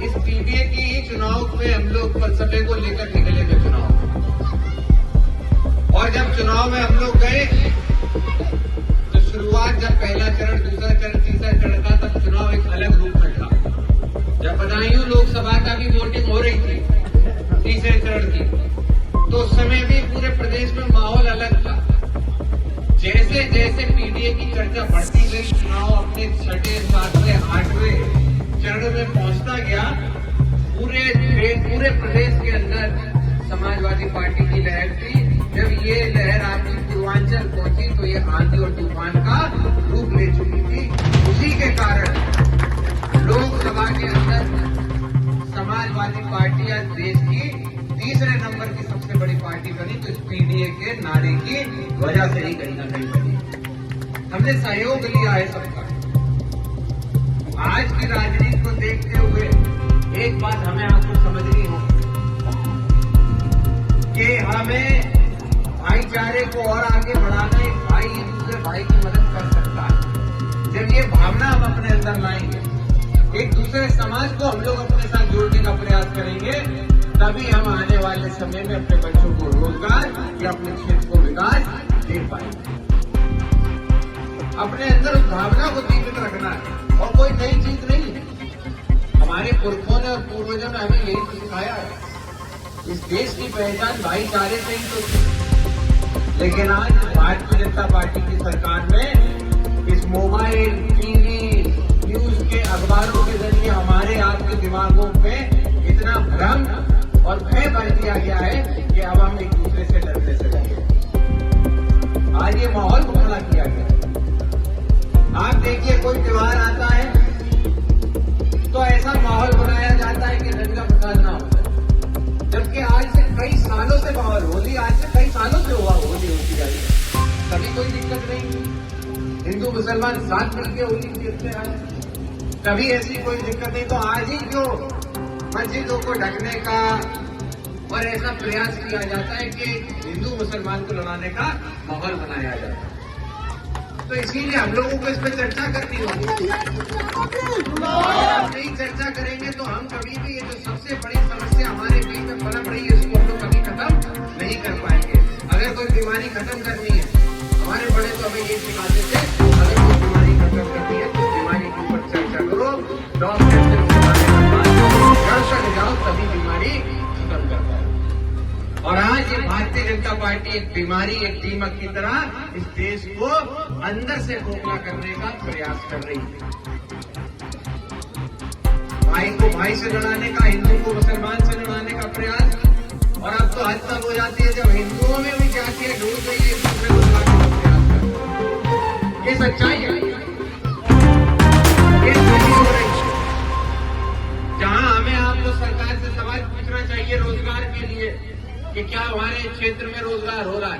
इस पीडीए की चुनाव में हम लोग फलसफे को लेकर निकले थे चुनाव, और जब चुनाव में हम लोग गए तो शुरुआत जब पहला चरण, दूसरा चरण, तीसरा चरण था, तब चुनाव एक अलग रूप में था। जब बदायूं लोकसभा का भी वोटिंग हो रही थी तीसरे चरण की, तो उस समय भी पूरे प्रदेश में माहौल अलग था। जैसे जैसे पीडीए की चर्चा बढ़ती गई, चुनाव अपने 6, 7, 8वें चरण में पहुंचता गया, पूरे प्रदेश के अंदर समाजवादी पार्टी की लहर थी। जब ये लहर आपकी पूर्वांचल पहुंची तो ये आंधी और तूफान का रूप ले चुकी थी। उसी के कारण लोकसभा के अंदर समाजवादी पार्टी आज देश की तीसरे नंबर की सबसे बड़ी पार्टी बनी, तो इस पीडीए के नारे की वजह से ही कहीं ना कहीं बनी। हमने सहयोग लिया है सबका। आज की राजनीति को देखते हुए एक बात हमें आपको समझनी होगी कि हमें भाईचारे को और आगे बढ़ाना, एक भाई एक दूसरे भाई की मदद कर सकता है। जब ये भावना हम अपने अंदर लाएंगे, एक दूसरे समाज को हम लोग अपने साथ जोड़ने का प्रयास करेंगे, तभी हम आने वाले समय में अपने बच्चों को रोजगार या अपने क्षेत्र को विकास दे पाएंगे। अपने अंदर उस भावना को जीवित रखना है, और कोई नई चीज नहीं है। हमारे पुरखों ने और पूर्वजों ने हमें यही तो सिखाया है। इस देश की पहचान भाईचारे से ही तो थी। लेकिन आज भारतीय जनता पार्टी की सरकार में इस मोबाइल, टीवी, न्यूज के, अखबारों के जरिए हमारे आपके दिमागों पे इतना भ्रम और भय भर दिया गया है कि अब हम एक दूसरे से डरने से लगे। आज ये माहौल को खड़ा किया गया। आप देखिए, कोई त्योहार आता है तो ऐसा माहौल बनाया जाता है कि दंगा फसाद ना हो जाए, जबकि आज से कई सालों से माहौल, होली आज से कई सालों से होली होती जा रही है, कभी कोई दिक्कत नहीं। हिंदू मुसलमान साथ मिलकर होली खेलते हैं, कभी ऐसी कोई दिक्कत नहीं। तो आज ही क्यों मस्जिदों को ढकने का और ऐसा प्रयास किया जाता है कि हिंदू मुसलमान को लड़ाने का माहौल बनाया जाता है। तो इसीलिए हम लोगों को इस पर चर्चा करनी होगी। नहीं चर्चा करेंगे तो हम कभी भी ये जो सबसे बड़ी समस्या हमारे बीच में पनप रही है, इसको हम लोग कभी खत्म नहीं कर पाएंगे। अगर कोई बीमारी खत्म करनी है, हमारे बड़े तो हमें ये सिखाते थे, अगर कोई बीमारी खत्म करनी है तो बीमारी के ऊपर चर्चा करो, डॉक्टर से जाओ, तभी बीमारी खत्म कर पाओ। और आज ये भारतीय जनता पार्टी एक बीमारी, एक दीमक की तरह इस देश को अंदर से खोखला करने का प्रयास कर रही है। भाई को भाई से लड़ाने का, हिंदू को मुसलमान से लड़ाने का प्रयास। और अब तो हद तक हो जाती है जब हिंदुओं में भी जाके ढूंढ गई है, एक दूसरे को लड़ाने का प्रयास कर। ये सच्चाई है, ये सही हो रही है। जहां हमें आपको सरकार से सवाल पूछना चाहिए रोजगार के लिए कि क्या हमारे क्षेत्र में रोजगार हो रहा है,